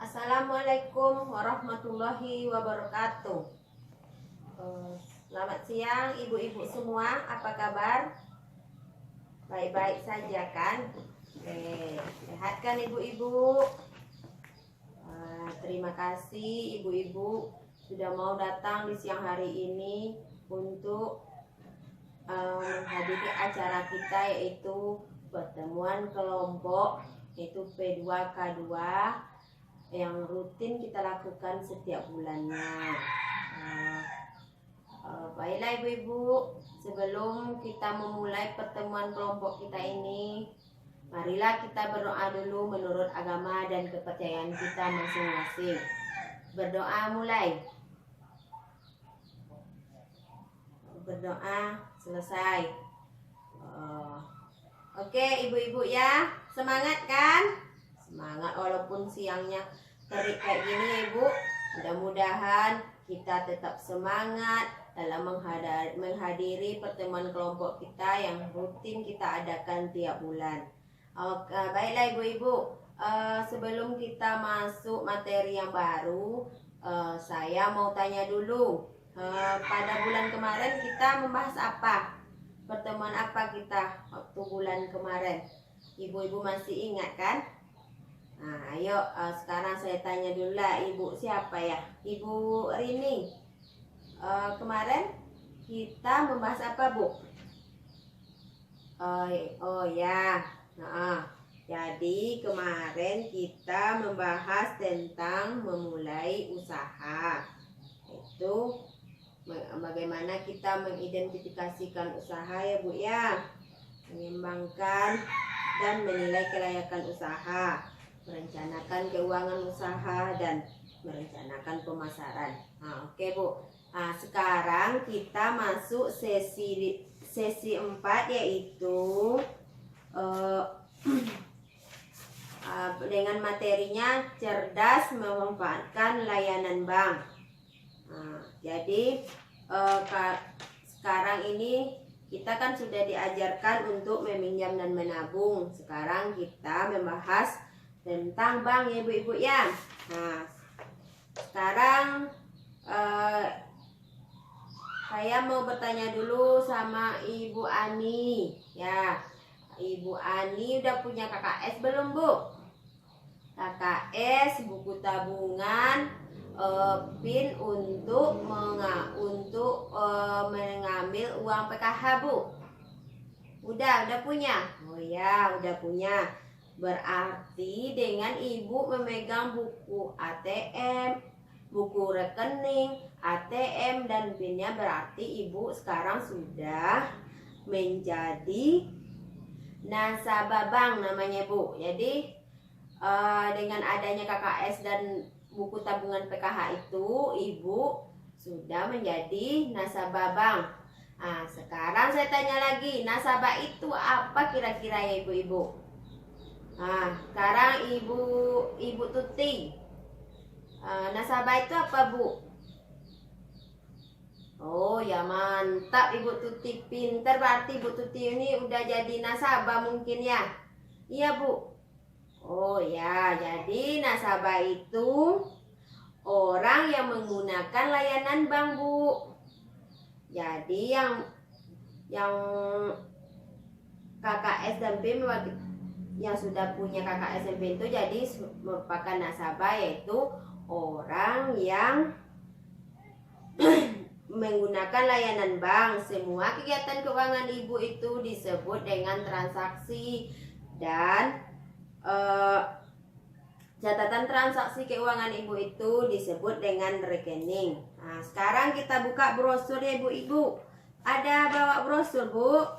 Assalamualaikum warahmatullahi wabarakatuh. Selamat siang ibu-ibu semua, apa kabar? Baik-baik saja kan? Sehat kan ibu-ibu? Terima kasih ibu-ibu sudah mau datang di siang hari ini untuk menghadiri acara kita, yaitu pertemuan kelompok, yaitu P2K2 yang rutin kita lakukan setiap bulannya. Baiklah ibu-ibu, sebelum kita memulai pertemuan kelompok kita ini, marilah kita berdoa dulu menurut agama dan kepercayaan kita masing-masing. Berdoa mulai. Berdoa selesai. Oke ibu-ibu ya, semangat kan? Semangat walaupun siangnya terik kayak gini ya ibu. Mudah-mudahan kita tetap semangat dalam menghadiri pertemuan kelompok kita yang rutin kita adakan tiap bulan. Oke, baiklah ibu-ibu, sebelum kita masuk materi yang baru, saya mau tanya dulu, pada bulan kemarin kita membahas apa? Pertemuan apa kita waktu bulan kemarin? Ibu-ibu masih ingat kan? Nah, ayo sekarang saya tanya dulu lah, ibu siapa ya? Ibu Rini. Kemarin kita membahas apa, Bu? Oh ya. Jadi kemarin kita membahas tentang memulai usaha. Itu bagaimana kita mengidentifikasikan usaha ya, Bu ya. Mengembangkan dan menilai kelayakan usaha, merencanakan keuangan usaha, dan merencanakan pemasaran. Oke Bu. Sekarang kita masuk sesi 4, yaitu dengan materinya cerdas memanfaatkan layanan bank. Jadi sekarang ini kita kan sudah diajarkan untuk meminjam dan menabung. Sekarang kita membahas tentang bank ya ibu-ibu ya. Nah, sekarang saya mau bertanya dulu sama Ibu Ani ya. Ibu Ani udah punya KKS belum Bu? KKS, buku tabungan, PIN untuk mengambil uang PKH Bu. Udah punya? Oh ya, udah punya. Berarti dengan ibu memegang buku ATM, buku rekening, ATM, dan PIN-nya, berarti ibu sekarang sudah menjadi nasabah bank namanya Bu. Jadi dengan adanya KKS dan buku tabungan PKH itu, ibu sudah menjadi nasabah bank. Sekarang saya tanya lagi, nasabah itu apa kira-kira ya ibu-ibu? Sekarang Ibu Tuti, nasabah itu apa Bu? Oh ya, mantap Ibu Tuti, pinter. Berarti Ibu Tuti ini udah jadi nasabah mungkin ya? Iya Bu. Oh ya, jadi nasabah itu orang yang menggunakan layanan bank Bu. Jadi yang KKS dan PIN, yang sudah punya KKS dan PIN itu jadi merupakan nasabah, yaitu orang yang menggunakan layanan bank. Semua kegiatan keuangan ibu itu disebut dengan transaksi, dan catatan transaksi keuangan ibu itu disebut dengan rekening. Sekarang kita buka brosur ya ibu-ibu. Ada bawa brosur Bu?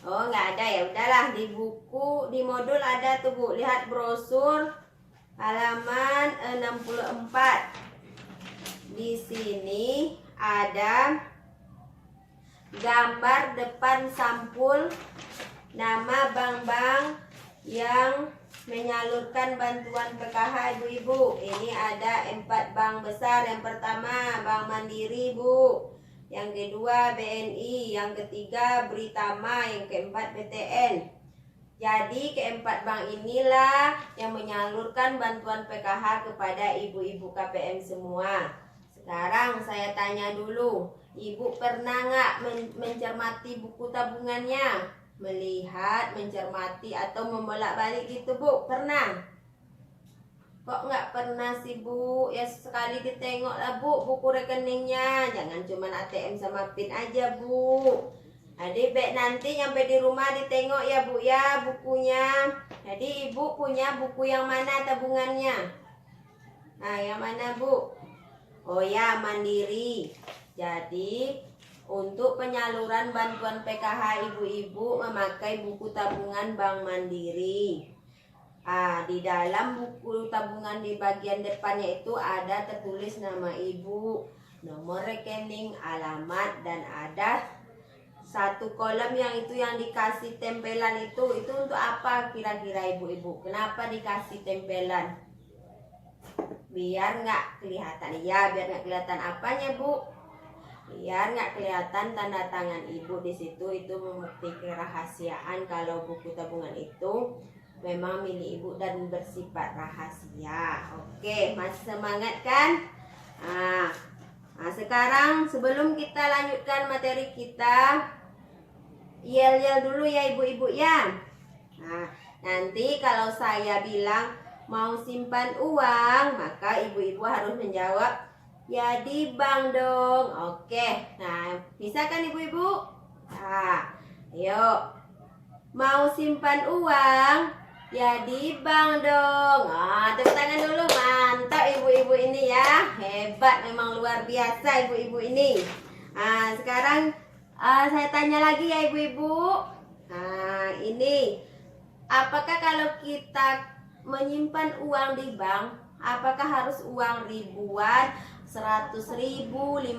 Oh nggak ada ya, udahlah, di buku, di modul ada tuh Bu. Lihat brosur halaman 64. Di sini ada gambar depan sampul nama bank-bank yang menyalurkan bantuan PKH ibu-ibu. Ini ada 4 bank besar. Yang pertama Bank Mandiri Bu, yang kedua BNI, yang ketiga Britama, yang keempat BTN. Jadi keempat bank inilah yang menyalurkan bantuan PKH kepada ibu-ibu KPM semua. Sekarang saya tanya dulu, ibu pernah nggak mencermati buku tabungannya? Melihat, mencermati atau membolak-balik gitu Bu? Pernah? Kok nggak pernah sih Bu? Ya sekali ditengok lah Bu buku rekeningnya. Jangan cuma ATM sama PIN aja Bu. Jadi baik nanti nyampe di rumah ditengok ya Bu ya bukunya. Jadi ibu punya buku yang mana tabungannya? Nah yang mana Bu? Oh ya Mandiri. Jadi untuk penyaluran bantuan PKH ibu-ibu memakai buku tabungan Bank Mandiri. Di dalam buku tabungan di bagian depannya itu ada tertulis nama ibu, nomor rekening, alamat, dan ada satu kolom yang itu yang dikasih tempelan itu untuk apa kira-kira ibu-ibu? Kenapa dikasih tempelan? Biar nggak kelihatan. Ya, biar nggak kelihatan apanya Bu? Biar nggak kelihatan tanda tangan ibu di situ. Itu membukti kerahasiaan kalau buku tabungan itu memang milik ibu dan bersifat rahasia. Oke, masih semangat kan? Nah, sekarang sebelum kita lanjutkan materi kita, yel-yel dulu ya ibu-ibu ya. Nah, nanti kalau saya bilang mau simpan uang, maka ibu-ibu harus menjawab ya di bank dong. Oke, nah bisa kan ibu-ibu? Nah, ayo. Mau simpan uang, ya di bank dong. Tepuk tangan dulu, mantap ibu-ibu ini ya. Hebat, memang luar biasa ibu-ibu ini. Sekarang saya tanya lagi ya ibu-ibu. Ini apakah kalau kita menyimpan uang di bank, apakah harus uang ribuan, 100.000, 50.000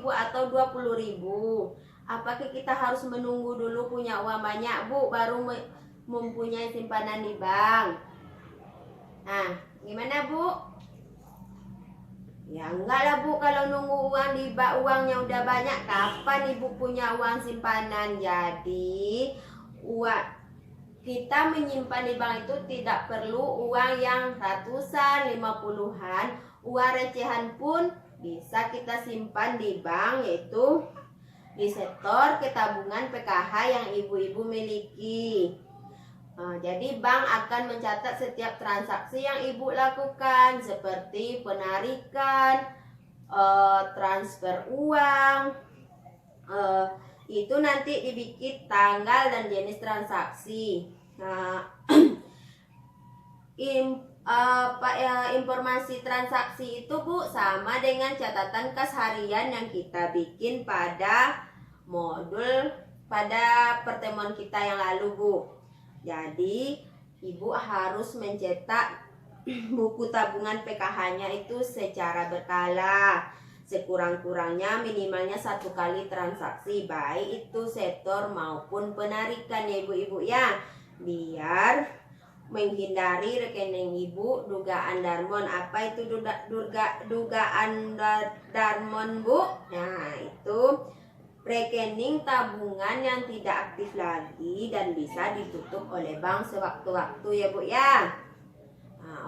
atau 20.000? Apakah kita harus menunggu dulu punya uang banyak Bu baru mempunyai simpanan di bank? Nah, gimana Bu? Ya enggak lah Bu, kalau nunggu uang di bank uangnya udah banyak, kapan ibu punya uang simpanan? Jadi kita menyimpan di bank itu tidak perlu uang yang ratusan, 50-an. Uang recehan pun bisa kita simpan di bank, yaitu di sektor ketabungan PKH yang ibu-ibu miliki. Jadi bank akan mencatat setiap transaksi yang ibu lakukan, seperti penarikan, transfer uang. Itu nanti dibikin tanggal dan jenis transaksi. Informasi transaksi itu Bu sama dengan catatan kas harian yang kita bikin pada modul pada pertemuan kita yang lalu Bu. Jadi ibu harus mencetak buku tabungan PKH-nya itu secara berkala, sekurang-kurangnya minimalnya 1 kali transaksi, baik itu setor maupun penarikan ya ibu-ibu ya, biar menghindari rekening ibu dugaan darmon. Apa itu dugaan darmon Bu? Nah itu rekening tabungan yang tidak aktif lagi dan bisa ditutup oleh bank sewaktu-waktu ya Bu ya.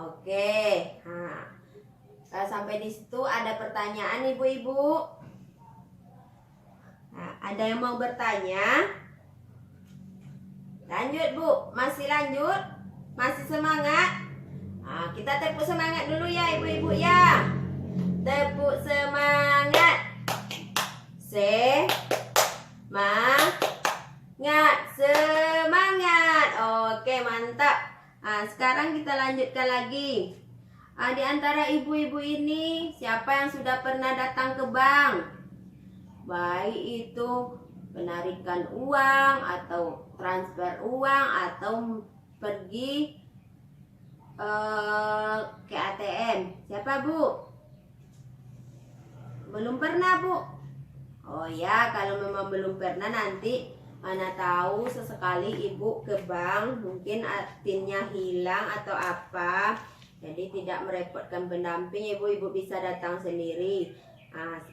Oke. Sampai di situ ada pertanyaan ibu-ibu? Ada yang mau bertanya? Lanjut Bu, masih lanjut? Masih semangat? Kita tepuk semangat dulu ya ibu-ibu ya. Tepuk semangat. Semangat. Oke, mantap. Sekarang kita lanjutkan lagi. Di antara ibu-ibu ini, siapa yang sudah pernah datang ke bank? Baik itu penarikan uang atau transfer uang atau pergi ke ATM. Siapa Bu? Belum pernah Bu? Oh ya, kalau memang belum pernah, nanti mana tahu sesekali ibu ke bank, mungkin PIN-nya hilang atau apa, jadi tidak merepotkan pendamping, ibu bisa datang sendiri.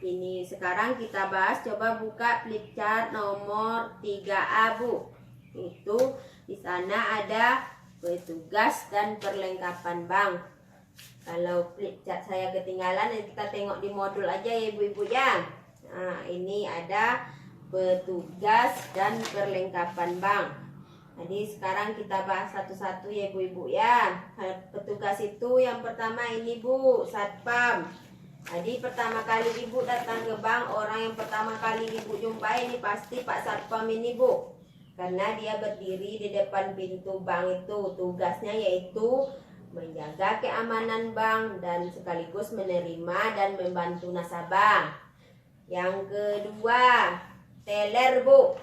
Ini sekarang kita bahas, coba buka flip chart nomor 3A Bu. Itu Di sana ada petugas dan perlengkapan bank. Kalau flip chart saya ketinggalan, kita tengok di modul aja ya ibu-ibu ya. Nah, ini ada petugas dan perlengkapan bank. Jadi sekarang kita bahas satu-satu ya ibu-ibu ya. Petugas itu yang pertama ini Bu, satpam. Jadi pertama kali ibu datang ke bank, orang yang pertama kali ibu jumpai ini pasti Pak Satpam ini Bu. Karena dia berdiri di depan pintu bank itu. Tugasnya yaitu menjaga keamanan bank dan sekaligus menerima dan membantu nasabah. Yang kedua, teller Bu.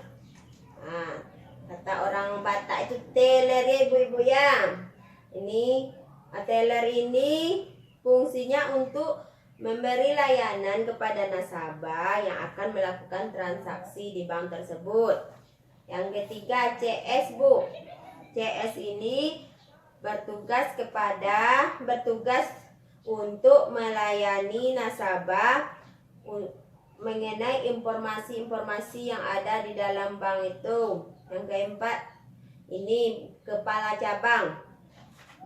Nah, kata orang Batak itu teller ya ibu-ibu ya. Ini teller ini fungsinya untuk memberi layanan kepada nasabah yang akan melakukan transaksi di bank tersebut. Yang ketiga, CS Bu. CS ini bertugas untuk melayani nasabah mengenai informasi-informasi yang ada di dalam bank itu. Yang keempat, ini kepala cabang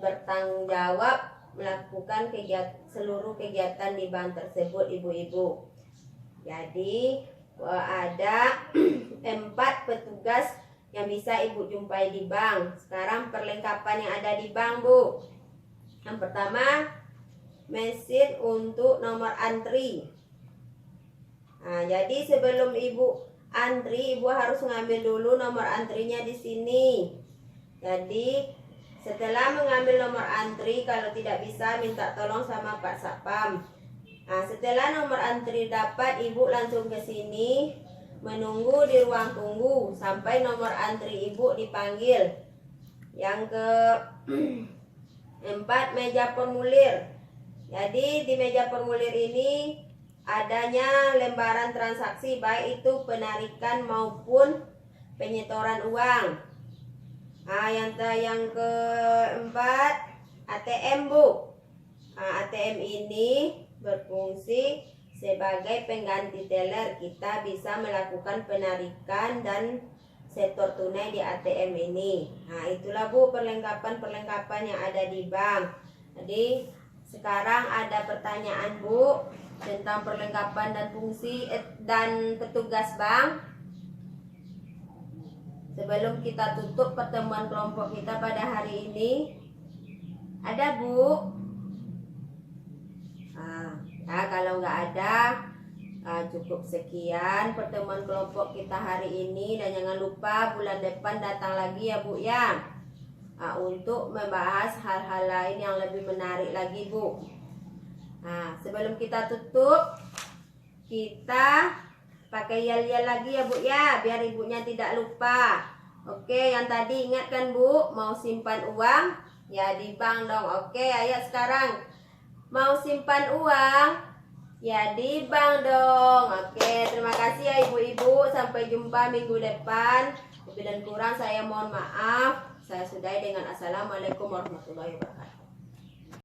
bertanggung jawab melakukan seluruh kegiatan di bank tersebut ibu-ibu. Jadi ada 4 petugas yang bisa ibu jumpai di bank. Sekarang perlengkapan yang ada di bank Bu. Yang pertama, mesin untuk nomor antri. Nah, jadi sebelum ibu antri, ibu harus ngambil dulu nomor antrinya di sini. Jadi setelah mengambil nomor antri, kalau tidak bisa minta tolong sama Pak Satpam. Nah, setelah nomor antri dapat, ibu langsung ke sini menunggu di ruang tunggu sampai nomor antri ibu dipanggil. Yang keempat, meja formulir. Jadi di meja formulir ini adanya lembaran transaksi, baik itu penarikan maupun penyetoran uang. Nah, yang keempat, ATM Bu. Nah, ATM ini berfungsi sebagai pengganti teller. Kita bisa melakukan penarikan dan setor tunai di ATM ini. Nah, itulah Bu perlengkapan-perlengkapan yang ada di bank. Jadi sekarang ada pertanyaan Bu tentang perlengkapan dan fungsi dan petugas bank. Sebelum kita tutup pertemuan kelompok kita pada hari ini, ada Bu? Nah, kalau nggak ada, cukup sekian pertemuan kelompok kita hari ini. Dan jangan lupa bulan depan datang lagi ya Bu ya, untuk membahas hal-hal lain yang lebih menarik lagi Bu. Nah, sebelum kita tutup, kita pakai yel-yel lagi ya Bu ya, biar ibunya tidak lupa. Oke, yang tadi ingat kan Bu, mau simpan uang ya di bank dong. Oke, ayo sekarang mau simpan uang ya di bank dong. Oke, terima kasih ya ibu-ibu, sampai jumpa minggu depan. Lebih dan kurang saya mohon maaf. Saya sudahi dengan assalamualaikum warahmatullahi wabarakatuh.